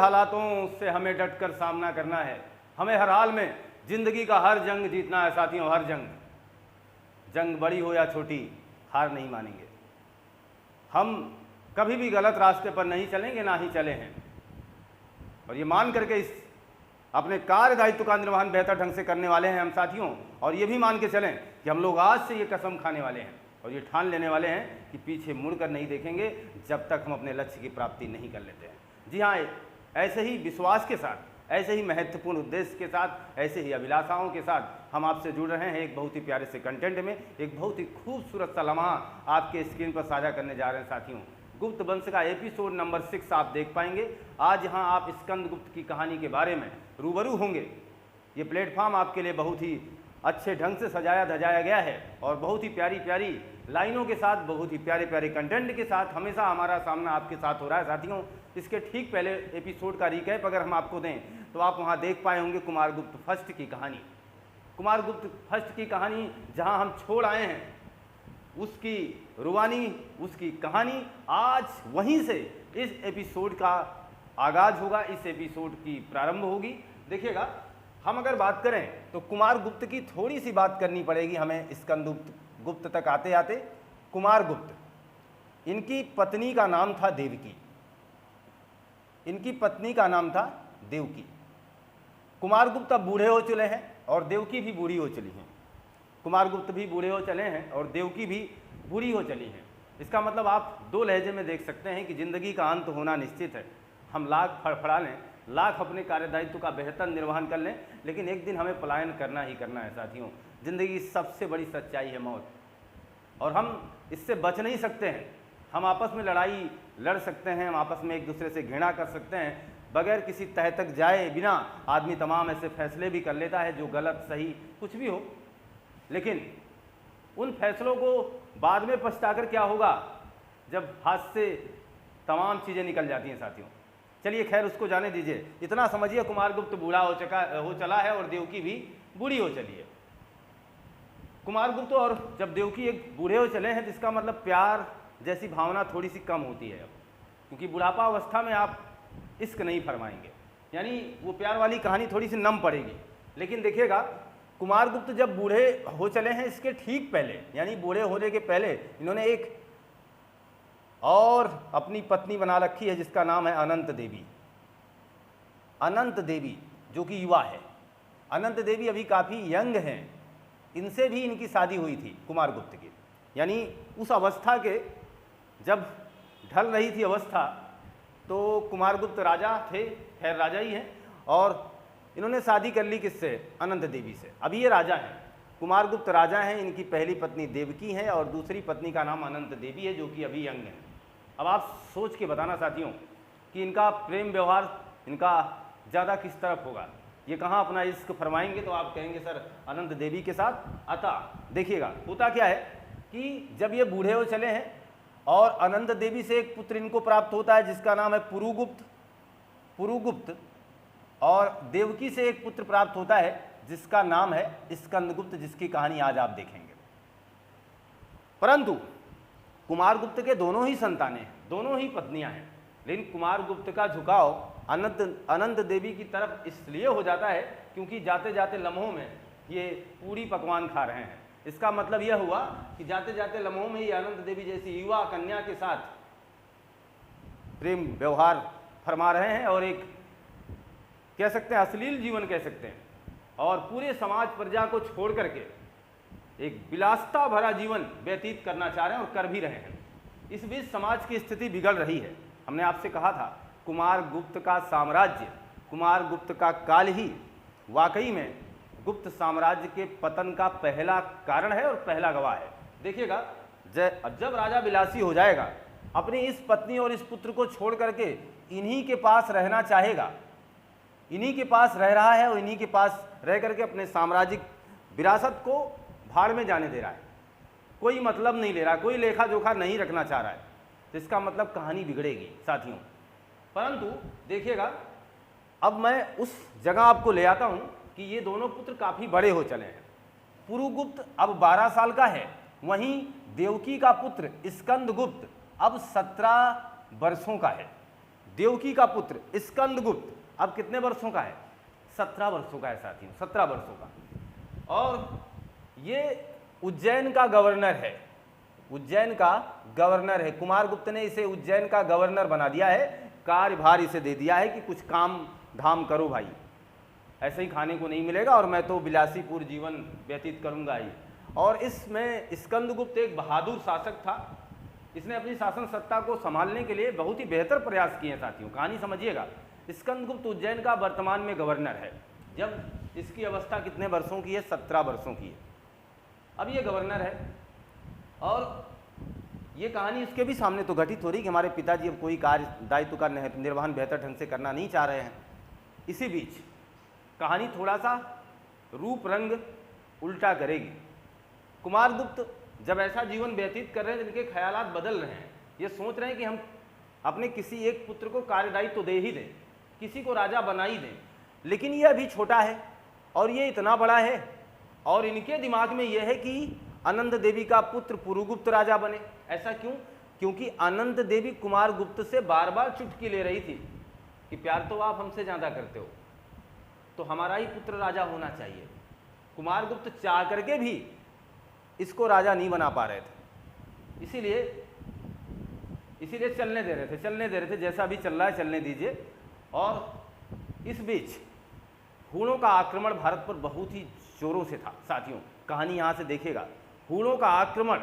हालातों से हमें डटकर सामना करना है। हमें हर हाल में जिंदगी का हर जंग जीतना है साथियों, हर जंग बड़ी हो या छोटी, हार नहीं मानेंगे। हम कभी भी गलत रास्ते पर नहीं चलेंगे, ना ही चले हैं। और ये मान करके इस अपने कार्य दायित्व का निर्वहन बेहतर ढंग से करने वाले हैं हम साथियों। और ये भी मान के चलें कि हम लोग आज से ये कसम खाने वाले हैं और ये ठान लेने वाले हैं कि पीछे मुड़कर नहीं देखेंगे जब तक हम अपने लक्ष्य की प्राप्ति नहीं कर लेते हैं। जी हाँ, ऐसे ही विश्वास के साथ, ऐसे ही महत्वपूर्ण उद्देश्य के साथ, ऐसे ही अभिलाषाओं के साथ हम आपसे जुड़ रहे हैं एक बहुत ही प्यारे से कंटेंट में। एक बहुत ही खूबसूरत सा लम्हा आपके स्क्रीन पर साझा करने जा रहे हैं साथियों। गुप्त वंश का एपिसोड नंबर 6 आप देख पाएंगे। आज यहाँ आप स्कंद गुप्त की कहानी के बारे में रूबरू होंगे। ये प्लेटफॉर्म आपके लिए बहुत ही अच्छे ढंग से सजाया धजाया गया है और बहुत ही प्यारी प्यारी लाइनों के साथ, बहुत ही प्यारे प्यारे कंटेंट के साथ हमेशा हमारा सामना आपके साथ हो रहा है साथियों। इसके ठीक पहले एपिसोड का रिकैप अगर हम आपको दें तो आप वहाँ देख पाए होंगे कुमारगुप्त फर्स्ट की कहानी। कुमारगुप्त फर्स्ट की कहानी जहाँ हम छोड़ आए हैं, उसकी रुवानी, उसकी कहानी आज वहीं से इस एपिसोड का आगाज होगा, इस एपिसोड की प्रारंभ होगी। देखिएगा, हम अगर बात करें तो कुमारगुप्त की थोड़ी सी बात करनी पड़ेगी हमें स्कंदगुप्त तक आते आते। कुमारगुप्त, इनकी पत्नी का नाम था देवकी। इनकी पत्नी का नाम था देवकी। कुमारगुप्त अब बूढ़े हो चले हैं और देवकी भी बूढ़ी हो चली हैं। कुमारगुप्त भी बूढ़े हो चले हैं और देवकी भी बूढ़ी हो चली हैं। इसका मतलब आप दो लहजे में देख सकते हैं कि ज़िंदगी का अंत होना निश्चित है। हम लाख फड़फड़ा लें, लाख अपने कार्यदायित्व का बेहतर निर्वहन कर लें, लेकिन एक दिन हमें पलायन करना ही करना है साथियों। ज़िंदगी की सबसे बड़ी सच्चाई है मौत, और हम इससे बच नहीं सकते हैं। हम आपस में लड़ाई लड़ सकते हैं, हम आपस में एक दूसरे से घृणा कर सकते हैं, बगैर किसी तह तक जाए बिना आदमी तमाम ऐसे फैसले भी कर लेता है जो गलत सही कुछ भी हो। लेकिन उन फैसलों को बाद में पछताकर क्या होगा जब हाथ से तमाम चीज़ें निकल जाती हैं साथियों। चलिए खैर, उसको जाने दीजिए। इतना समझिए, कुमारगुप्त बूढ़ा हो चला है और देवकी भी बूढ़ी हो चली है। कुमारगुप्त और जब देवकी एक बूढ़े हो चले हैं तो इसका मतलब प्यार जैसी भावना थोड़ी सी कम होती है अब, क्योंकि बुढ़ापा अवस्था में आप इश्क नहीं फरमाएंगे, यानी वो प्यार वाली कहानी थोड़ी सी नम पड़ेगी। लेकिन देखिएगा, कुमारगुप्त जब बूढ़े हो चले हैं, इसके ठीक पहले यानी बूढ़े होने के पहले इन्होंने एक और अपनी पत्नी बना रखी है जिसका नाम है अनंत देवी। अनंत देवी जो कि युवा है। अनंत देवी अभी काफ़ी यंग हैं। इनसे भी इनकी शादी हुई थी कुमारगुप्त की, यानी उस अवस्था के जब ढल रही थी अवस्था, तो कुमारगुप्त राजा थे, खैर राजा ही हैं, और इन्होंने शादी कर ली किससे? अनंत देवी से। अभी ये राजा हैं, कुमारगुप्त राजा हैं। इनकी पहली पत्नी देवकी है और दूसरी पत्नी का नाम अनंत देवी है जो कि अभी यंग है। अब आप सोच के बताना साथियों कि इनका प्रेम व्यवहार इनका ज़्यादा किस तरफ होगा, ये कहाँ अपना इश्क फरमाएंगे? तो आप कहेंगे सर अनंत देवी के साथ। अतः देखिएगा, होता क्या है कि जब ये बूढ़े हो चले हैं और अनंत देवी से एक पुत्र इनको प्राप्त होता है जिसका नाम है पुरुगुप्त, और देवकी से एक पुत्र प्राप्त होता है जिसका नाम है स्कंदगुप्त, जिसकी कहानी आज आप देखेंगे। परंतु कुमारगुप्त के दोनों ही संतानें हैं, दोनों ही पत्नियां हैं, लेकिन कुमारगुप्त का झुकाव अनंत देवी की तरफ इसलिए हो जाता है क्योंकि जाते जाते लम्हों में ये पूरी पकवान खा रहे हैं। इसका मतलब यह हुआ कि जाते जाते लम्हों में ये अनंत देवी जैसी युवा कन्या के साथ प्रेम व्यवहार फरमा रहे हैं और एक कह सकते हैं अश्लील जीवन कह सकते हैं, और पूरे समाज प्रजा को छोड़ करके एक विलासता भरा जीवन व्यतीत करना चाह रहे हैं और कर भी रहे हैं। इस बीच समाज की स्थिति बिगड़ रही है। हमने आपसे कहा था कुमारगुप्त का साम्राज्य, कुमारगुप्त का काल ही वाकई में गुप्त साम्राज्य के पतन का पहला कारण है और पहला गवाह है। देखिएगा, जब राजा विलासी हो जाएगा, अपनी इस पत्नी और इस पुत्र को छोड़ करके इन्हीं के पास रहना चाहेगा, इन्हीं के पास रह रहा है और इन्हीं के पास रह करके अपने साम्राज्यिक विरासत को भाड़ में जाने दे रहा है, कोई मतलब नहीं ले रहा, कोई लेखा जोखा नहीं रखना चाह रहा है, तो इसका मतलब कहानी बिगड़ेगी साथियों। परंतु देखिएगा, अब मैं उस जगह आपको ले आता हूं कि ये दोनों पुत्र काफ़ी बड़े हो चले हैं। पुरुगुप्त अब 12 साल का है, वहीं देवकी का पुत्र स्कंदगुप्त अब 17 वर्षों का है। देवकी का पुत्र स्कंदगुप्त अब कितने वर्षों का है? 17 वर्षों का है साथियों, 17 वर्षों का। और ये उज्जैन का गवर्नर है, उज्जैन का गवर्नर है। कुमारगुप्त ने इसे उज्जैन का गवर्नर बना दिया है, कार्यभार इसे दे दिया है कि कुछ काम धाम करो भाई, ऐसे ही खाने को नहीं मिलेगा और मैं तो विलासीपूर्ण जीवन व्यतीत करूंगा ही। और इसमें स्कंदगुप्त एक बहादुर शासक था, इसने अपनी शासन सत्ता को संभालने के लिए बहुत ही बेहतर प्रयास किए साथियों। कहानी समझिएगा, स्कंदगुप्त उज्जैन का वर्तमान में गवर्नर है। जब इसकी अवस्था कितने वर्षों की है? 17 वर्षों की है। अब ये गवर्नर है और ये कहानी इसके भी सामने तो घटित हो रही कि हमारे पिताजी अब कोई कार्य दायित्व का निर्वहन बेहतर ढंग से करना नहीं चाह रहे हैं। इसी बीच कहानी थोड़ा सा रूप रंग उल्टा करेगी। कुमारगुप्त जब ऐसा जीवन व्यतीत कर रहे हैं, जिनके ख्यालात बदल रहे हैं, ये सोच रहे हैं कि हम अपने किसी एक पुत्र को कार्यदायित्व तो दे ही दें, किसी को राजा बना ही दें, लेकिन ये अभी छोटा है और ये इतना बड़ा है और इनके दिमाग में यह है कि आनंद देवी का पुत्र पुरुगुप्त राजा बने। ऐसा क्यों? क्योंकि आनंद देवी कुमारगुप्त से बार बार चुटकी ले रही थी कि प्यार तो आप हमसे ज़्यादा करते हो, तो हमारा ही पुत्र राजा होना चाहिए। कुमारगुप्त चाह करके भी इसको राजा नहीं बना पा रहे थे, इसीलिए चलने दे रहे थे, जैसा भी चल रहा है चलने दीजिए। और इस बीच हूणों का आक्रमण भारत पर बहुत ही जोरों से था साथियों। कहानी यहाँ से देखिएगा, हूणों का आक्रमण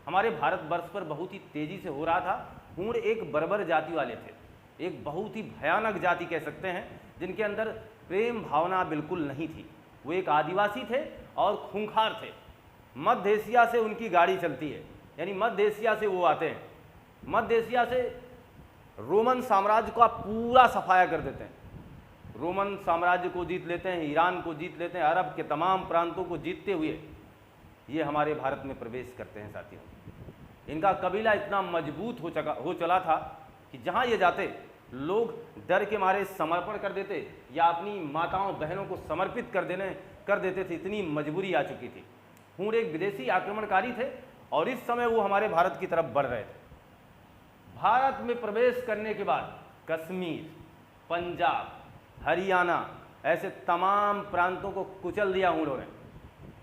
हमारे भारतवर्ष पर बहुत ही तेजी से हो रहा था। हूण एक बर्बर जाति वाले थे, एक बहुत ही भयानक जाति कह सकते हैं, जिनके अंदर प्रेम भावना बिल्कुल नहीं थी। वो एक आदिवासी थे और खूंखार थे। मध्य एशिया से उनकी गाड़ी चलती है, यानी मध्य एशिया से वो आते हैं। मध्य एशिया से रोमन साम्राज्य का पूरा सफाया कर देते हैं, रोमन साम्राज्य को जीत लेते हैं, ईरान को जीत लेते हैं, अरब के तमाम प्रांतों को जीतते हुए ये हमारे भारत में प्रवेश करते हैं साथियों। इनका कबीला इतना मजबूत हो चला था कि जहाँ ये जाते लोग डर के मारे समर्पण कर देते या अपनी माताओं बहनों को समर्पित कर देते थे, इतनी मजबूरी आ चुकी थी। हूण एक विदेशी आक्रमणकारी थे और इस समय वो हमारे भारत की तरफ बढ़ रहे थे। भारत में प्रवेश करने के बाद कश्मीर, पंजाब, हरियाणा ऐसे तमाम प्रांतों को कुचल दिया हूणों ने,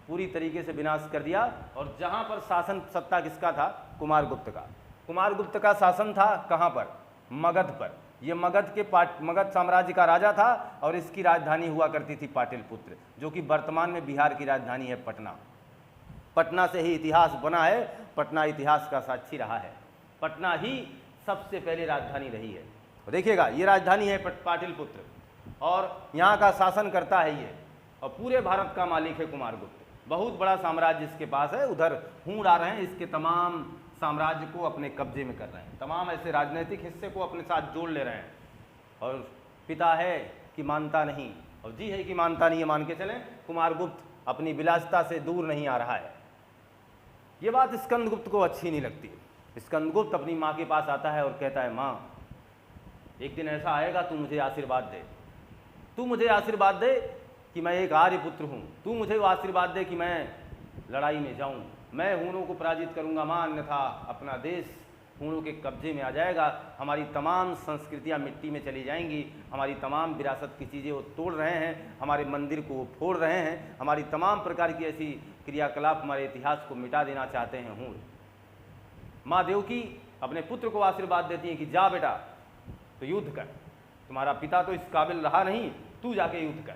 पूरी तरीके से विनाश कर दिया। और जहाँ पर शासन सत्ता किसका था? कुमारगुप्त का। कुमारगुप्त का शासन था कहाँ पर? मगध पर। ये मगध साम्राज्य का राजा था और इसकी राजधानी हुआ करती थी पाटलिपुत्र, जो कि वर्तमान में बिहार की राजधानी है पटना। पटना से ही इतिहास बना है, पटना इतिहास का साक्षी रहा है, पटना ही सबसे पहले राजधानी रही है। देखिएगा, ये राजधानी है पाटलिपुत्र और यहाँ का शासन करता है ये, और पूरे भारत का मालिक है कुमारगुप्त। बहुत बड़ा साम्राज्य इसके पास है। उधर हूण आ रहे हैं, इसके तमाम साम्राज्य को अपने कब्जे में कर रहे हैं, तमाम ऐसे राजनीतिक हिस्से को अपने साथ जोड़ ले रहे हैं। और पिता है कि मानता नहीं, और जी है कि मानता नहीं है, मान के चलें कुमारगुप्त अपनी विलासिता से दूर नहीं आ रहा है। ये बात स्कंदगुप्त को अच्छी नहीं लगती। स्कंदगुप्त अपनी माँ के पास आता है और कहता है, माँ एक दिन ऐसा आएगा तू मुझे आशीर्वाद दे, तू मुझे आशीर्वाद दे कि मैं एक आर्य पुत्र हूँ, तू मुझे आशीर्वाद दे कि मैं लड़ाई में जाऊँ, मैं हूणों को पराजित करूँगा माँ, अन्यथा अपना देश हूणों के कब्जे में आ जाएगा, हमारी तमाम संस्कृतियाँ मिट्टी में चली जाएंगी, हमारी तमाम विरासत की चीज़ें वो तोड़ रहे हैं, हमारे मंदिर को वो फोड़ रहे हैं, हमारी तमाम प्रकार की ऐसी क्रियाकलाप हमारे इतिहास को मिटा देना चाहते हैं हूण। माँ देवकी अपने पुत्र को आशीर्वाद देती हैं कि जा बेटा तो युद्ध कर, तुम्हारा पिता तो इस काबिल रहा नहीं, तू जाके युद्ध कर।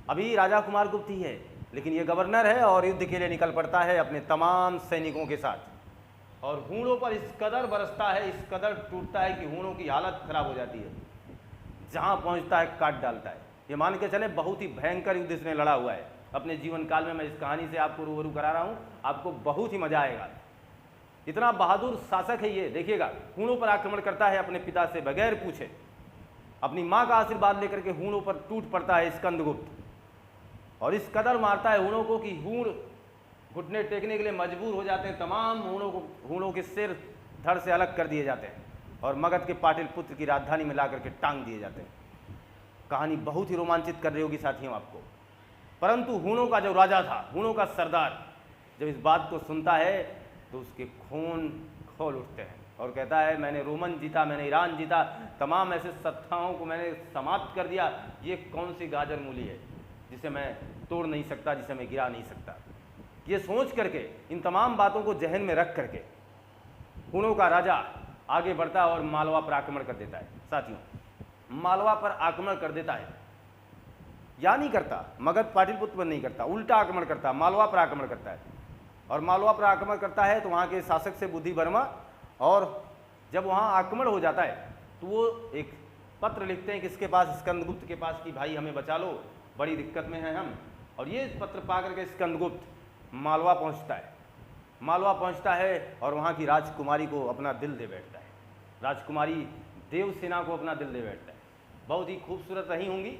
अभी राजा कुमारगुप्त ही है, लेकिन ये गवर्नर है और युद्ध के लिए निकल पड़ता है अपने तमाम सैनिकों के साथ, और हूणों पर इस कदर बरसता है, इस कदर टूटता है कि हूणों की हालत खराब हो जाती है, जहाँ पहुँचता है काट डालता है। ये मान के चले बहुत ही भयंकर युद्ध इसने लड़ा हुआ है अपने जीवन काल में। मैं इस कहानी से आपको रूबरू करा रहा हूँ, आपको बहुत ही मजा आएगा। इतना बहादुर शासक है ये, देखिएगा हूणों पर आक्रमण करता है अपने पिता से बगैर पूछे, अपनी माँ का आशीर्वाद लेकर के हूणों पर टूट पड़ता है स्कंदगुप्त, और इस कदर मारता है हूणों को कि हूण घुटने टेकने के लिए मजबूर हो जाते हैं, तमाम हूणों के सिर धड़ से अलग कर दिए जाते हैं और मगध के पाटलिपुत्र की राजधानी में ला करके टांग दिए जाते हैं। कहानी बहुत ही रोमांचित कर रही होगी साथियों आपको। परंतु हूणों का जो राजा था, हूणों का सरदार, जब इस बात को सुनता है तो उसके खून खौल उठते हैं और कहता है मैंने रोमन जीता, मैंने ईरान जीता, तमाम ऐसे सत्ताओं को मैंने समाप्त कर दिया, ये कौन सी गाजर मूली है जिसे मैं तोड़ नहीं सकता, जिसे मैं गिरा नहीं सकता। ये सोच करके, इन तमाम बातों को जहन में रख करके हुणों का राजा आगे बढ़ता है और मालवा पर आक्रमण कर देता है। साथियों, मालवा पर आक्रमण कर देता है, या नहीं करता, मगध पाटलिपुत्र पर नहीं करता, उल्टा आक्रमण करता, मालवा पर आक्रमण करता है। और मालवा पर आक्रमण करता है तो वहाँ के शासक से बुद्धि वर्मा, और जब वहाँ आक्रमण हो जाता है तो वो एक पत्र लिखते हैं किसके पास, स्कंदगुप्त के पास, कि भाई हमें बचा लो, बड़ी दिक्कत में हैं हम। और ये पत्र पा करके स्कंदगुप्त मालवा पहुँचता है। मालवा पहुँचता है और वहाँ की राजकुमारी को अपना दिल दे बैठता है, राजकुमारी देवसेना को अपना दिल दे बैठता है। बहुत ही खूबसूरत रही होंगी,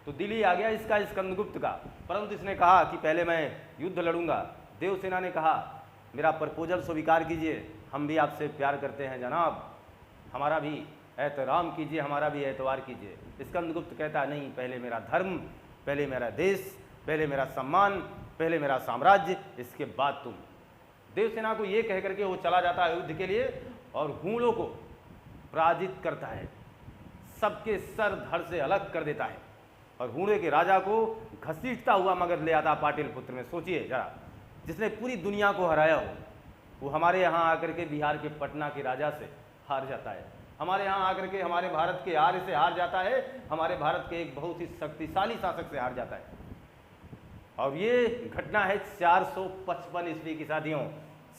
तो दिल ही आ गया इसका स्कंदगुप्त का। परंतु इसने कहा कि पहले मैं युद्ध लड़ूंगा। देवसेना ने कहा मेरा प्रपोजल स्वीकार कीजिए, हम भी आपसे प्यार करते हैं जनाब, हमारा भी एहतराम कीजिए, हमारा भी एतवार कीजिए। स्कंदगुप्त कहता है नहीं, पहले मेरा धर्म, पहले मेरा देश, पहले मेरा सम्मान, पहले मेरा साम्राज्य, इसके बाद तुम। देवसेना को ये कह करके वो चला जाता है युद्ध के लिए और हुणों को पराजित करता है, सबके सर धड़ से अलग कर देता है और हुणे के राजा को घसीटता हुआ मगध ले आता पाटलिपुत्र में। सोचिए जरा, जिसने पूरी दुनिया को हराया हो, वो हमारे यहाँ आकर के बिहार के पटना के राजा से हार जाता है, हमारे यहाँ आकर के हमारे भारत के आर्य से हार जाता है, हमारे भारत के एक बहुत ही शक्तिशाली शासक से हार जाता है। और ये घटना है 455 ईस्वी की। साथियों,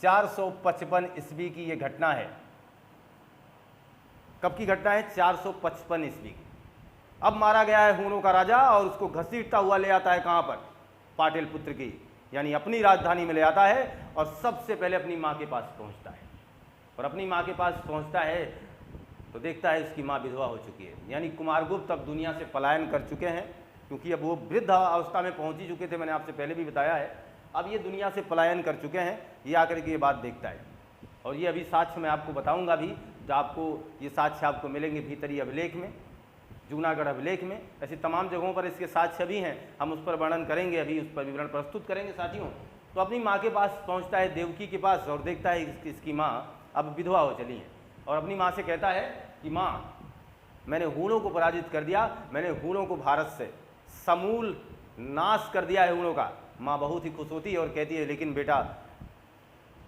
455 ईस्वी की ये घटना है। कब की घटना है? 455 ईस्वी की। अब मारा गया है हुणों का राजा और उसको घसीटता हुआ ले आता है कहाँ पर? पाटलिपुत्र की, यानी अपनी राजधानी में ले आता है और सबसे पहले अपनी माँ के पास पहुँचता है। और अपनी माँ के पास पहुँचता है तो देखता है उसकी माँ विधवा हो चुकी है, यानी कुमारगुप्त अब दुनिया से पलायन कर चुके हैं, क्योंकि अब वो वृद्ध अवस्था में पहुँच ही चुके थे, मैंने आपसे पहले भी बताया है। अब ये दुनिया से पलायन कर चुके हैं, ये आकर के ये बात देखता है। और ये अभी साक्ष्य मैं आपको बताऊंगा भी, जो आपको ये साक्ष्य आपको मिलेंगे भीतरी अभिलेख में, जूनागढ़ अभिलेख में, ऐसी तमाम जगहों पर इसके साक्ष्य भी हैं, हम उस पर वर्णन करेंगे, अभी उस पर विवरण प्रस्तुत करेंगे। साथियों, तो अपनी माँ के पास पहुँचता है, देवकी के पास, और देखता है इसकी माँ अब विधवा हो चली है। और अपनी माँ से कहता है कि माँ, मैंने हुणों को पराजित कर दिया, मैंने हुणों को भारत से समूल नाश कर दिया है हुणों का। माँ बहुत ही खुश होती है और कहती है लेकिन बेटा,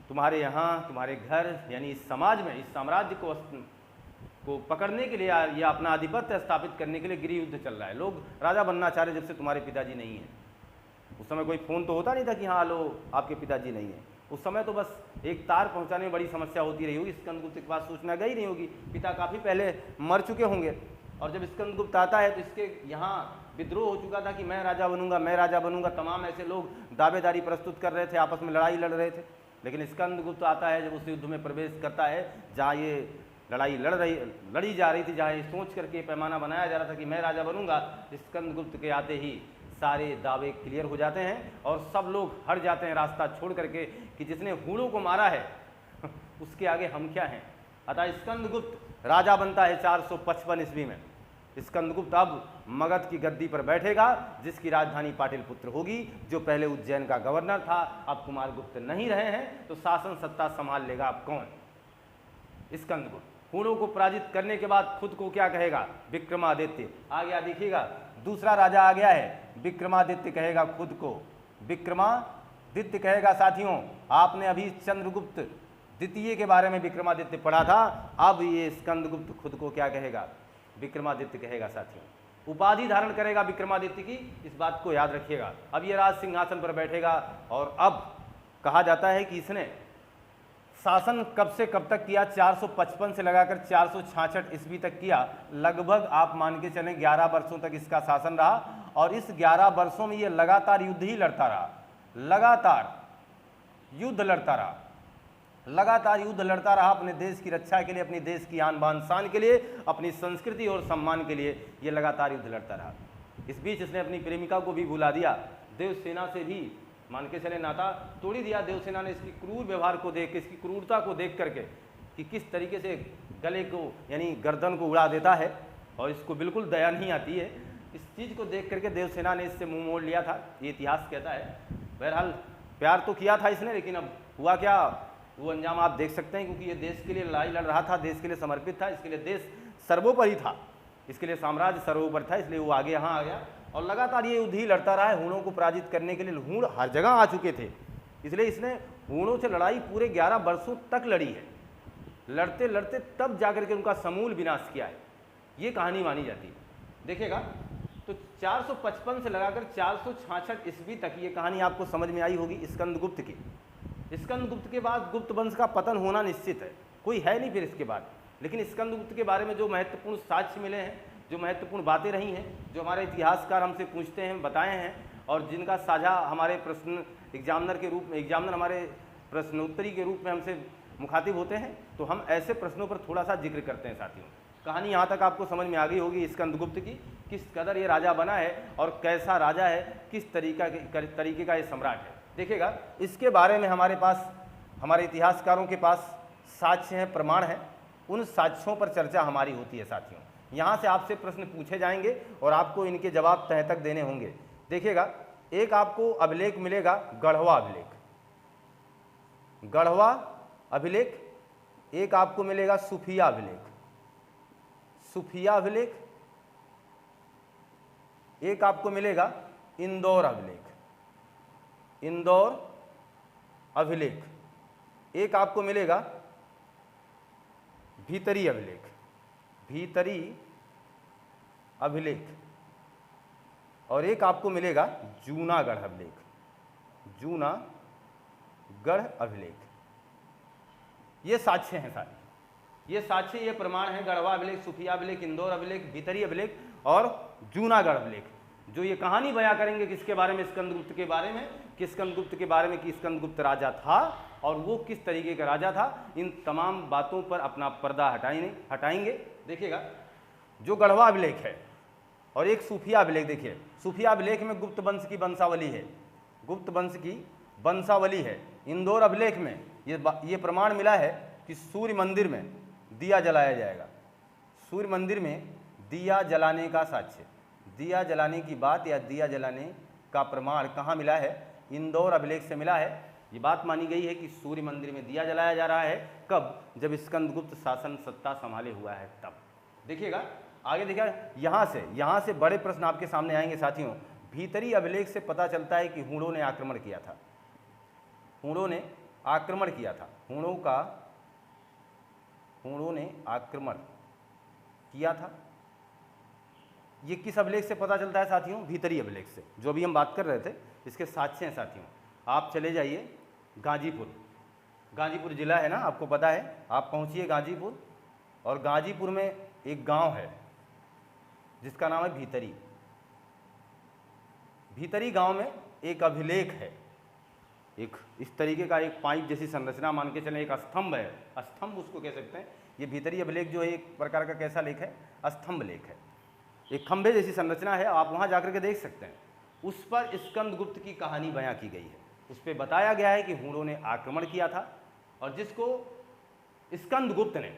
तुम्हारे यहाँ, तुम्हारे घर, यानी इस समाज में, इस साम्राज्य को पकड़ने के लिए या अपना आधिपत्य स्थापित करने के लिए गृह युद्ध चल रहा है। लोग राजा बनना चाह रहे जब से तुम्हारे पिताजी नहीं हैं। उस समय कोई फ़ोन तो होता नहीं था कि हाँ लो आपके पिताजी नहीं हैं। उस समय तो बस एक तार पहुंचाने में बड़ी समस्या होती रही होगी, स्कंदगुप्त के पास सूचना गई नहीं होगी, पिता काफ़ी पहले मर चुके होंगे। और जब स्कंदगुप्त आता है तो इसके यहाँ विद्रोह हो चुका था कि मैं राजा बनूंगा, मैं राजा बनूंगा। तमाम ऐसे लोग दावेदारी प्रस्तुत कर रहे थे, आपस में लड़ाई लड़ रहे थे। लेकिन स्कंदगुप्त आता है जब उस युद्ध में प्रवेश करता है जहाँ ये लड़ाई लड़ी जा रही थी, जहाँ ये सोच करके पैमाना बनाया जा रहा था कि मैं राजा बनूंगा, स्कंदगुप्त के आते ही सारे दावे क्लियर हो जाते हैं और सब लोग हट जाते हैं रास्ता छोड़ करके कि जिसने हुणों को मारा है उसके आगे हम क्या हैं। अतः स्कंदगुप्त राजा बनता है 455 ईस्वी में। स्कंदगुप्त अब मगध की गद्दी पर बैठेगा, जिसकी राजधानी पाटलिपुत्र होगी। जो पहले उज्जैन का गवर्नर था, अब कुमारगुप्त नहीं रहे हैं, तो शासन सत्ता संभाल लेगा अब कौन? स्कंदगुप्त। हुणों को पराजित करने के बाद खुद को क्या कहेगा? विक्रमादित्य। आ गया, देखिएगा, दूसरा राजा आ गया है, विक्रमादित्य कहेगा खुद को, विक्रमादित्य कहेगा। साथियों, आपने अभी चंद्रगुप्त द्वितीय के बारे में विक्रमादित्य पढ़ा था, अब ये स्कंदगुप्त खुद को क्या कहेगा? विक्रमादित्य कहेगा। साथियों, उपाधि धारण करेगा विक्रमादित्य की, इस बात को याद रखिएगा। अब ये राज सिंहासन पर बैठेगा और अब कहा जाता है कि इसने शासन कब से कब तक किया? 455 से लगाकर 466 ईस्वी तक किया। लगभग आप मान के चलें 11 वर्षों तक इसका शासन रहा और इस 11 वर्षों में ये लगातार युद्ध ही लड़ता रहा, लगातार युद्ध लड़ता रहा, लगातार युद्ध लड़ता रहा अपने देश की रक्षा के लिए, अपने देश की आन बान शान के लिए, अपनी संस्कृति और सम्मान के लिए ये लगातार युद्ध लड़ता रहा। इस बीच इसने अपनी प्रेमिका को भी भुला दिया, देवसेना से भी मान के चले नाता तोड़ ही दिया। देवसेना ने इसकी क्रूर व्यवहार को देख के, इसकी क्रूरता को देख करके कि किस तरीके से गले को यानी गर्दन को उड़ा देता है और इसको बिल्कुल दया नहीं आती है, इस चीज़ को देख करके देवसेना ने इससे मुंह मोड़ लिया था, ये इतिहास कहता है। बहरहाल प्यार तो किया था इसने, लेकिन अब हुआ क्या वो अंजाम आप देख सकते हैं, क्योंकि ये देश के लिए लड़ाई लड़ रहा था, देश के लिए समर्पित था, इसके लिए देश सर्वोपरि था, इसके लिए साम्राज्य सर्वोपरि था, इसलिए वो आगे यहाँ आ गया और लगातार ये युद्ध ही लड़ता रहा है। हूणों को पराजित करने के लिए हूण हर जगह आ चुके थे, इसलिए इसने हूणों से लड़ाई पूरे 11 वर्षों तक लड़ी है। लड़ते लड़ते तब जाकर के उनका समूल विनाश किया है, ये कहानी मानी जाती है। देखिएगा तो 455 से लगाकर 466 ईस्वी तक ये कहानी आपको समझ में आई होगी स्कंदगुप्त की। स्कंदगुप्त के बाद गुप्त वंश का पतन होना निश्चित है, कोई है नहीं फिर इसके बाद। लेकिन स्कंदगुप्त के बारे में जो महत्वपूर्ण साक्ष्य मिले हैं, जो महत्वपूर्ण बातें रही हैं, जो हमारे इतिहासकार हमसे पूछते हैं, बताए हैं, और जिनका साझा हमारे प्रश्न एग्जामिनर के रूप में, एग्जामिनर हमारे प्रश्नोत्तरी के रूप में हमसे मुखातिब होते हैं, तो हम ऐसे प्रश्नों पर थोड़ा सा जिक्र करते हैं साथियों। कहानी यहाँ तक आपको समझ में आ गई होगी स्कंदगुप्त की, किस कदर ये राजा बना है और कैसा राजा है, किस तरीके का ये सम्राट है। देखिएगा इसके बारे में हमारे पास, हमारे इतिहासकारों के पास साक्ष्य हैं, प्रमाण हैं, उन साक्ष्यों पर चर्चा हमारी होती है साथियों। यहाँ से आपसे प्रश्न पूछे जाएंगे और आपको इनके जवाब तह तक देने होंगे। देखिएगा एक आपको अभिलेख मिलेगा, गढ़वा अभिलेख, गढ़वा अभिलेख, एक आपको मिलेगा सुफिया अभिलेख, सुफिया अभिलेख, एक आपको मिलेगा इंदौर अभिलेख, इंदौर अभिलेख, एक आपको मिलेगा भीतरी अभिलेख, भीतरी अभिलेख, और एक आपको मिलेगा जूनागढ़ अभिलेख, जूनागढ़ अभिलेख। ये साक्ष्य हैं सारे, ये साक्ष्य, ये प्रमाण है। गढ़वा अभिलेख, सुफिया अभिलेख, इंदौर अभिलेख, भीतरी अभिलेख और जूनागढ़ अभिलेख, जो ये कहानी बयां करेंगे किसके बारे में, स्कंदगुप्त के बारे में, कि स्कंदगुप्त के बारे में कि स्कंदगुप्त राजा था और वो किस तरीके का राजा था। इन तमाम बातों पर अपना पर्दा हटाएंगे। देखिएगा जो गढ़वा अभिलेख है और एक सूफिया अभिलेख, देखिए सूफिया अभिलेख में गुप्त वंश की वंशावली है, गुप्त वंश की वंशावली है। इंदौर अभिलेख में ये प्रमाण मिला है कि सूर्य मंदिर में दिया जलाया जाएगा, सूर्य मंदिर में दिया जलाने का साक्ष्य, दिया जलाने की बात या दिया जलाने का प्रमाण कहाँ मिला है, इंदौर अभिलेख से मिला है। ये बात मानी गई है कि सूर्य मंदिर में दिया जलाया जा रहा है, कब, जब स्कंदगुप्त शासन सत्ता संभाले हुआ है तब। देखिएगा आगे, देखिए यहाँ से बड़े प्रश्न आपके सामने आएंगे साथियों। भीतरी अभिलेख से पता चलता है कि हूणों ने आक्रमण किया था, हूणों ने आक्रमण किया था, हूणों ने आक्रमण किया था। ये किस अभिलेख से पता चलता है साथियों, भीतरी अभिलेख से, जो अभी हम बात कर रहे थे, इसके साक्ष्य हैं साथियों। आप चले जाइए गाजीपुर, गाजीपुर जिला है ना, आपको पता है, आप पहुंचिए गाजीपुर, और गाजीपुर में एक गांव है जिसका नाम है भीतरी। भीतरी गांव में एक अभिलेख है, एक इस तरीके का एक पाइप जैसी संरचना मान के चलें, एक स्तंभ है, स्तंभ उसको कह सकते हैं। ये भीतरी अभिलेख जो है एक प्रकार का कैसा लेख है, स्तंभ लेख है, एक खंभे जैसी संरचना है, आप वहाँ जाकर के देख सकते हैं। उस पर स्कंदगुप्त की कहानी बयां की गई है, उस पर बताया गया है कि हूणों ने आक्रमण किया था और जिसको स्कंदगुप्त ने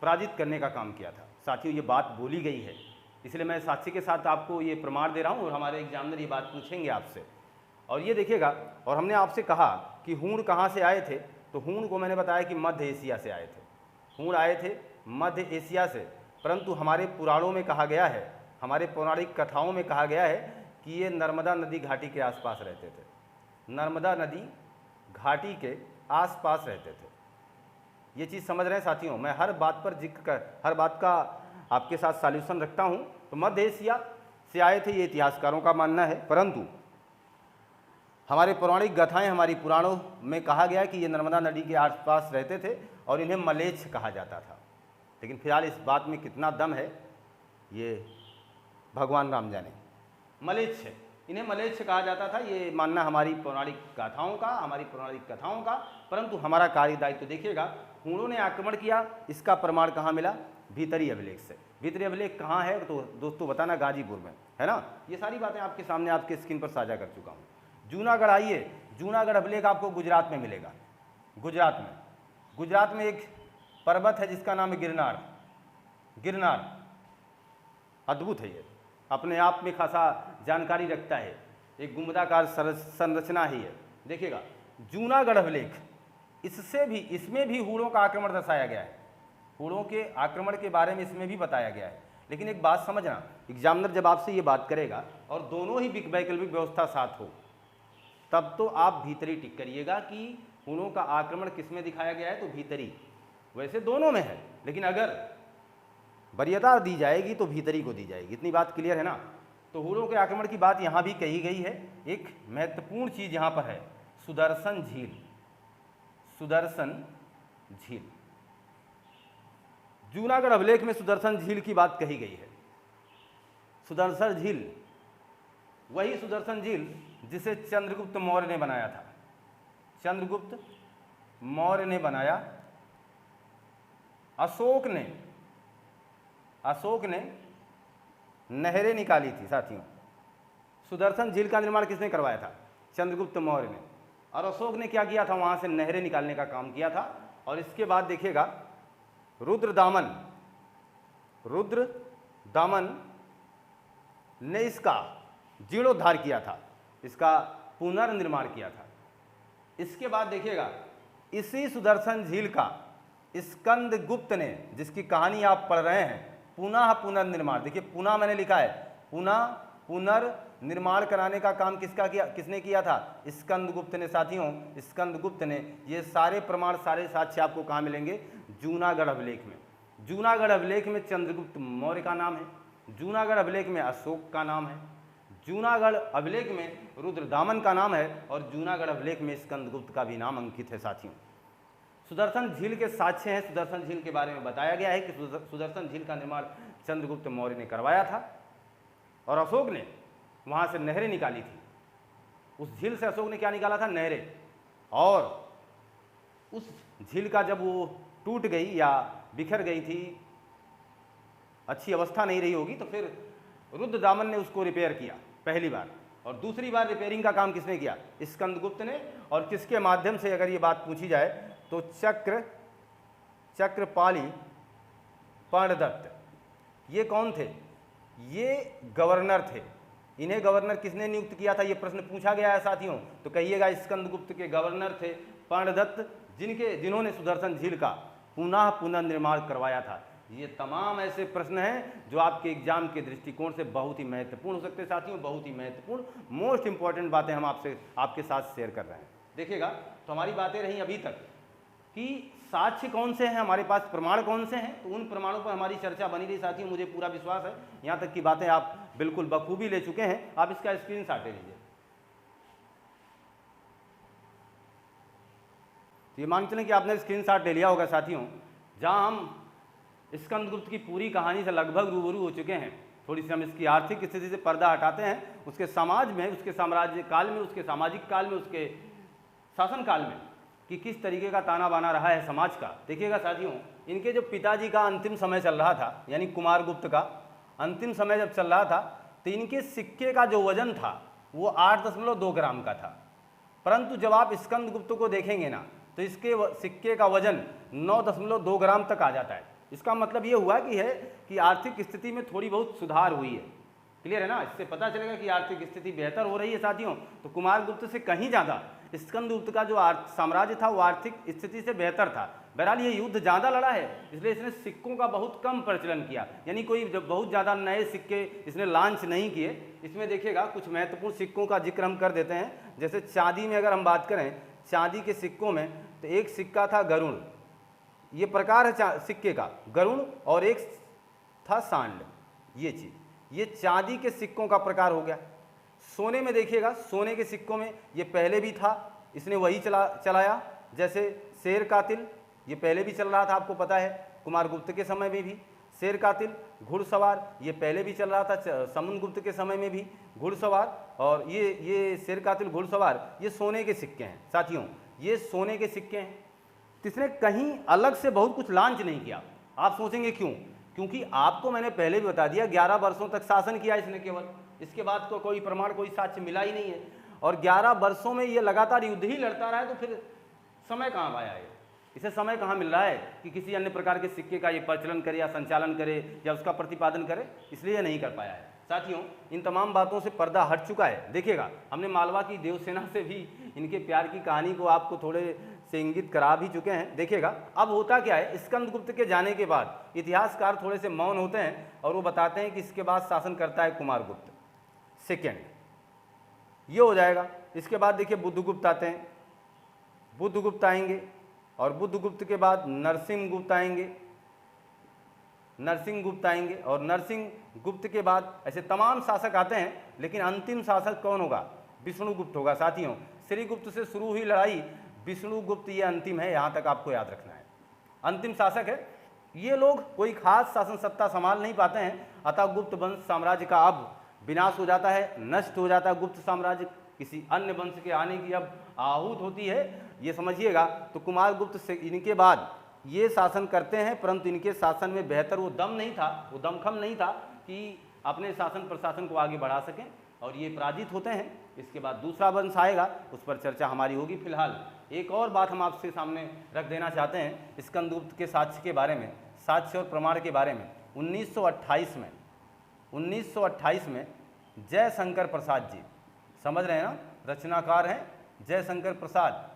पराजित करने का काम किया था। साथियों ये बात बोली गई है, इसलिए मैं साक्ष्य के साथ आपको ये प्रमाण दे रहा हूँ और हमारे एग्जामिनर ये बात पूछेंगे आपसे। और ये देखिएगा, और हमने आपसे कहा कि हूण कहाँ से आए थे, तो हूण को मैंने बताया कि मध्य एशिया से आए थे, हूण आए थे मध्य एशिया से। परंतु हमारे पुराणों में कहा गया है, हमारे पौराणिक कथाओं में कहा गया है कि ये नर्मदा नदी घाटी के आसपास रहते थे, नर्मदा नदी घाटी के आसपास रहते थे। ये चीज़ समझ रहे हैं साथियों, मैं हर बात पर जिक्र कर, हर बात का आपके साथ सॉल्यूशन रखता हूँ। तो मध्य एशिया से आए थे, ये इतिहासकारों का मानना है, परंतु हमारे पौराणिक गाथाएं, हमारी पुराणों में कहा गया कि ये नर्मदा नदी के आसपास रहते थे और इन्हें मलेच्छ कहा जाता था। लेकिन फिलहाल इस बात में कितना दम है ये भगवान राम जाने। मलेच्छ, इन्हें मलेच्छ कहा जाता था, ये मानना हमारी पौराणिक गाथाओं का, हमारी पौराणिक कथाओं का। परंतु हमारा कार्य दायित्व देखिएगा, हूणों ने आक्रमण किया, इसका प्रमाण कहाँ मिला, भीतरी अभिलेख से। भीतरी अभिलेख कहाँ है, तो दोस्तों बताना, गाजीपुर में है ना। ये सारी बातें आपके सामने आपके स्क्रीन पर साझा कर चुका हूँ। जूनागढ़ आइए, जूनागढ़ अभिलेख आपको गुजरात में मिलेगा। गुजरात में एक पर्वत है जिसका नाम है गिरनार। गिरनार अद्भुत है, ये अपने आप में खासा जानकारी रखता है, एक गुंबदाकार संरचना ही है। देखिएगा जूनागढ़ अभिलेख, इससे भी, इसमें भी हूणों का आक्रमण दर्शाया गया है, हूणों के आक्रमण के बारे में इसमें भी बताया गया है। लेकिन एक बात समझना, एग्जामिनर जब आपसे ये बात करेगा और दोनों ही वैकल्पिक व्यवस्था साथ हो, तब तो आप भीतरी टिक करिएगा कि हूणों का आक्रमण किस में दिखाया गया है, तो भीतरी। वैसे दोनों में है, लेकिन अगर वरीयता दी जाएगी तो भीतरी को दी जाएगी। इतनी बात क्लियर है ना। तो हूणों के आक्रमण की बात यहाँ भी कही गई है। एक महत्वपूर्ण चीज यहाँ पर है, सुदर्शन झील। सुदर्शन झील, जूनागढ़ अभिलेख में सुदर्शन झील की बात कही गई है। सुदर्शन झील वही सुदर्शन झील जिसे चंद्रगुप्त मौर्य ने बनाया था। चंद्रगुप्त मौर्य ने बनाया। अशोक ने नहरें निकाली थी साथियों। सुदर्शन झील का निर्माण किसने करवाया था? चंद्रगुप्त मौर्य ने। और अशोक ने क्या किया था? वहां से नहरें निकालने का काम किया था। और इसके बाद देखिएगा रुद्रदामन ने इसका जीर्णोद्धार किया था, इसका पुनर्निर्माण किया था। इसके बाद देखिएगा इसी सुदर्शन झील का स्कंदगुप्त ने, जिसकी कहानी आप पढ़ रहे हैं, पुनः पुनर्निर्माण, देखिए पुनः मैंने लिखा है, पुनः पुनर्निर्माण कराने का काम किसने किया था? स्कंदगुप्त ने। साथियों स्कंदगुप्त ने। ये सारे प्रमाण, सारे साक्ष्य आपको कहाँ मिलेंगे? जूनागढ़ अभिलेख में। जूनागढ़ अभिलेख में चंद्रगुप्त मौर्य का नाम है, जूनागढ़ अभिलेख में अशोक का नाम है, जूनागढ़ अभिलेख में रुद्रदामन का नाम है, और जूनागढ़ अभिलेख में स्कंदगुप्त का भी नाम अंकित है। साथियों सुदर्शन झील के साक्ष्य हैं। सुदर्शन झील के बारे में बताया गया है कि सुदर्शन झील का निर्माण चंद्रगुप्त मौर्य ने करवाया था और अशोक ने वहां से नहरें निकाली थी। उस झील से अशोक ने क्या निकाला था? नहरें। और उस झील का जब वो टूट गई या बिखर गई थी, अच्छी अवस्था नहीं रही होगी, तो फिर रुद्रदामन ने उसको रिपेयर किया पहली बार, और दूसरी बार रिपेयरिंग का काम किसने किया? स्कंदगुप्त ने। और किसके माध्यम से अगर ये बात पूछी जाए तो चक्रपाली पर्णदत्त। ये कौन थे? ये गवर्नर थे। इन्हें गवर्नर किसने नियुक्त किया था? ये प्रश्न पूछा गया है साथियों। तो कहिएगा स्कंदगुप्त के गवर्नर थे पर्णदत्त, जिन्होंने सुदर्शन झील का पुनर्निर्माण करवाया था। ये तमाम ऐसे प्रश्न हैं जो आपके एग्जाम के दृष्टिकोण से बहुत ही महत्वपूर्ण हो सकते हैं साथियों, बहुत ही महत्वपूर्ण, मोस्ट इंपॉर्टेंट बातें हम आपके साथ शेयर कर रहे हैं। देखिएगा, तो हमारी बातें रही अभी तक कि साक्ष्य कौन से हैं हमारे पास, प्रमाण कौन से हैं, तो उन प्रमाणों पर हमारी चर्चा बनी रही साथियों। मुझे पूरा विश्वास है यहाँ तक की बातें आप बिल्कुल बखूबी ले चुके हैं। आप इसका स्क्रीनशॉट ले लीजिए। ये मान चलें कि आपने स्क्रीनशॉट ले लिया होगा साथियों, जहां हम स्कंदगुप्त की पूरी कहानी से लगभग रूबरू हो चुके हैं। थोड़ी सी हम इसकी आर्थिक स्थिति से पर्दा हटाते हैं, उसके समाज में, उसके साम्राज्य काल में, उसके सामाजिक काल में, उसके शासन काल में कि किस तरीके का ताना बाना रहा है समाज का। देखिएगा साथियों, इनके जो पिताजी का अंतिम समय चल रहा था, यानी कुमारगुप्त का अंतिम समय जब चल रहा था, तो इनके सिक्के का जो वजन था वो 8.2 ग्राम का था। परंतु जब आप स्कंदगुप्त को देखेंगे ना, तो इसके सिक्के का वजन 9.2 ग्राम तक आ जाता है। इसका मतलब ये हुआ कि आर्थिक स्थिति में थोड़ी बहुत सुधार हुई है। क्लियर है ना? इससे पता चलेगा कि आर्थिक स्थिति बेहतर हो रही है साथियों। तो कुमारगुप्त से कहीं ज़्यादा स्कंदगुप्त का जो साम्राज्य था वो आर्थिक स्थिति से बेहतर था। बहरहाल ये युद्ध ज़्यादा लड़ा है, इसलिए इसने सिक्कों का बहुत कम प्रचलन किया, यानी कोई जब बहुत ज़्यादा नए सिक्के इसने लॉन्च नहीं किए। इसमें देखिएगा कुछ महत्वपूर्ण सिक्कों का जिक्र हम कर देते हैं। जैसे चांदी में अगर हम बात करें, चांदी के सिक्कों में तो एक सिक्का था गरुण, ये प्रकार है सिक्के का, गरुण, और एक था सांड। ये चीज़, ये चांदी के सिक्कों का प्रकार हो गया। सोने में देखिएगा, सोने के सिक्कों में ये पहले भी था, इसने वही चलाया। जैसे शेर कातिल, ये पहले भी चल रहा था, आपको पता है, कुमारगुप्त के समय में भी शेर कातिल। घुड़सवार, ये पहले भी चल रहा था, समुद्रगुप्त के समय में भी घुड़सवार। और ये शेर कातिल, घुड़सवार, ये सोने के सिक्के हैं साथियों, ये सोने के सिक्के हैं। इसने कहीं अलग से बहुत कुछ लॉन्च नहीं किया। आप सोचेंगे क्यों? क्योंकि आपको मैंने पहले भी बता दिया, 11 वर्षों तक शासन किया इसने केवल, इसके बाद को कोई प्रमाण, कोई साक्ष्य मिला ही नहीं है। और 11 वर्षों में ये लगातार युद्ध ही लड़ता रहा है, तो फिर समय कहाँ पाया है? इसे समय कहाँ मिल रहा है कि किसी अन्य प्रकार के सिक्के का ये प्रचलन करे या संचालन करे या उसका प्रतिपादन करे? इसलिए नहीं कर पाया है साथियों। इन तमाम बातों से पर्दा हट चुका है। देखिएगा, हमने मालवा की देवसेना से भी इनके प्यार की कहानी को आपको थोड़े से इंगित करा भी चुके हैं। देखिएगा अब होता क्या है, स्कंदगुप्त के जाने के बाद इतिहासकार थोड़े से मौन होते हैं और वो बताते हैं कि इसके बाद शासन करता है कुमारगुप्त सेकेंड, ये हो जाएगा। इसके बाद देखिए बुद्धगुप्त आते हैं, बुद्धगुप्त आएंगे और बुद्धगुप्त के बाद नरसिंहगुप्त आएंगे, नरसिंहगुप्त आएंगे और नरसिंहगुप्त के बाद ऐसे तमाम शासक आते हैं, लेकिन अंतिम शासक कौन होगा? विष्णुगुप्त होगा। साथियों श्रीगुप्त से शुरू हुई लड़ाई, विष्णुगुप्त ये अंतिम है, यहाँ तक आपको याद रखना है, अंतिम शासक है। ये लोग कोई खास शासन सत्ता संभाल नहीं पाते हैं, अतः गुप्त वंश साम्राज्य का अब विनाश हो जाता है, नष्ट हो जाता है। गुप्त साम्राज्य किसी अन्य वंश के आने की अब आहूत होती है, ये समझिएगा। तो कुमारगुप्त से इनके बाद ये शासन करते हैं, परंतु इनके शासन में बेहतर वो दम नहीं था, वो दमखम नहीं था कि अपने शासन प्रशासन को आगे बढ़ा सकें, और ये पराजित होते हैं। इसके बाद दूसरा वंश आएगा, उस पर चर्चा हमारी होगी। फिलहाल एक और बात हम आपसे सामने रख देना चाहते हैं स्कंदगुप्त के साक्ष्य के बारे में, साक्ष्य और प्रमाण के बारे में। 1928 में जयशंकर प्रसाद जी, समझ रहे हैं ना, रचनाकार हैं जयशंकर प्रसाद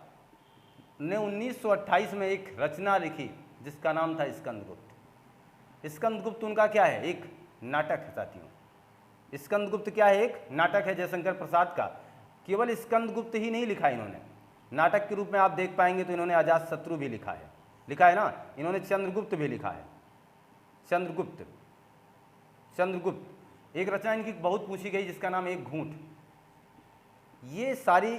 ने 1928 में एक रचना लिखी जिसका नाम था स्कंदगुप्त। स्कंदगुप्त उनका क्या है? एक नाटक है साथियों। स्कंदगुप्त क्या है? एक नाटक है जयशंकर प्रसाद का। केवल स्कंदगुप्त ही नहीं लिखा इन्होंने, नाटक के रूप में आप देख पाएंगे तो इन्होंने अजातशत्रु भी लिखा है ना, इन्होंने चंद्रगुप्त भी लिखा है, चंद्रगुप्त एक रचना इनकी बहुत पूछी गई जिसका नाम एक घूंट। ये सारी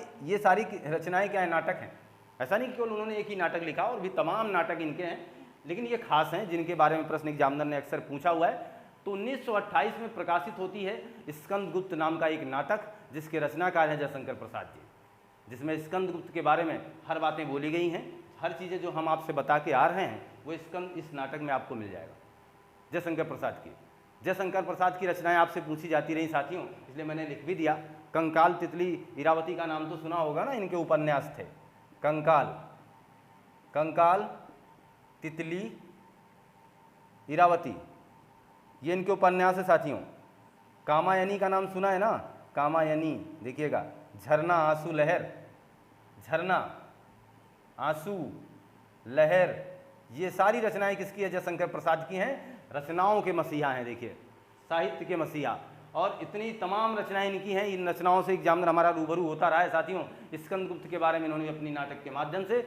रचनाएं क्या है? नाटक हैं। ऐसा नहीं कि केवल उन्होंने एक ही नाटक लिखा, और भी तमाम नाटक इनके हैं, लेकिन ये खास हैं जिनके बारे में प्रश्न एग्जामिनर ने अक्सर पूछा हुआ है। तो 1928 में प्रकाशित होती है स्कंदगुप्त नाम का एक नाटक, जिसके रचनाकार हैं जयशंकर प्रसाद जी, जिसमें स्कंदगुप्त के बारे में हर बातें बोली गई हैं। हर चीज़ें जो हम आपसे बता के आ रहे हैं वो इस नाटक में आपको मिल जाएगा। जयशंकर प्रसाद की रचनाएं आपसे पूछी जाती रही साथियों, इसलिए मैंने लिख भी दिया। कंकाल, तितली, इरावती का नाम तो सुना होगा ना, इनके उपन्यास थे। कंकाल, तितली, इरावती, ये इनके उपन्यास है साथियों। कामायनी का नाम सुना है ना, कामायनी, देखिएगा। झरना, आंसू, लहर, झरना, आंसू, लहर, ये सारी रचनाएं किसकी है? जयशंकर प्रसाद की हैं। रचनाओं के मसीहा हैं, देखिए, साहित्य के मसीहा। और इतनी तमाम रचनाएं इनकी हैं, इन रचनाओं से एग्जामिनर हमारा रूबरू होता रहा है साथियों। स्कंदगुप्त के बारे में इन्होंने अपनी नाटक के माध्यम से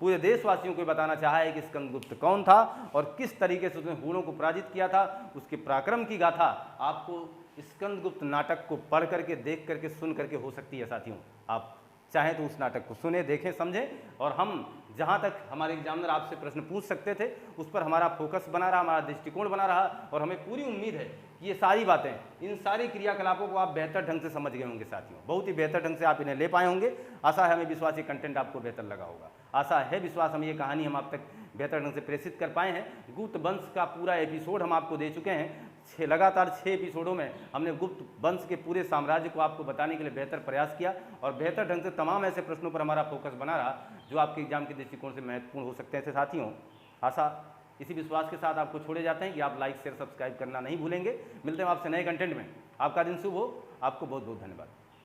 पूरे देशवासियों को बताना चाहा है कि स्कंदगुप्त कौन था और किस तरीके से उसने हूणों को पराजित किया था। उसके पराक्रम की गाथा आपको स्कंदगुप्त नाटक को पढ़ करके, देख करके, सुन करके हो सकती है साथियों। आप चाहें तो उस नाटक को सुने, देखें, समझें, और हम जहाँ तक हमारे एग्जामिनर आपसे प्रश्न पूछ सकते थे उस पर हमारा फोकस बना रहा, हमारा दृष्टिकोण बना रहा, और हमें पूरी उम्मीद है कि ये सारी बातें, इन सारी क्रियाकलापों को आप बेहतर ढंग से समझ गए होंगे साथियों। बहुत ही बेहतर ढंग से आप इन्हें ले पाए होंगे। आशा है, हमें विश्वास, ये कंटेंट आपको बेहतर लगा होगा। आशा है, विश्वास, हम ये कहानी हम आप तक बेहतर ढंग से प्रेषित कर पाए हैं। गुप्त वंश का पूरा एपिसोड हम आपको दे चुके हैं। लगातार 6 एपिसोडों में हमने गुप्त वंश के पूरे साम्राज्य को आपको बताने के लिए बेहतर प्रयास किया, और बेहतर ढंग से तमाम ऐसे प्रश्नों पर हमारा फोकस बना रहा जो आपके एग्जाम के दृष्टिकोण से महत्वपूर्ण हो सकते हैं साथियों। आशा, इसी विश्वास के साथ आपको छोड़े जाते हैं कि आप लाइक, शेयर, सब्सक्राइब करना नहीं भूलेंगे। मिलते हैं आपसे नए कंटेंट में। आपका दिन शुभ हो। आपको बहुत बहुत धन्यवाद।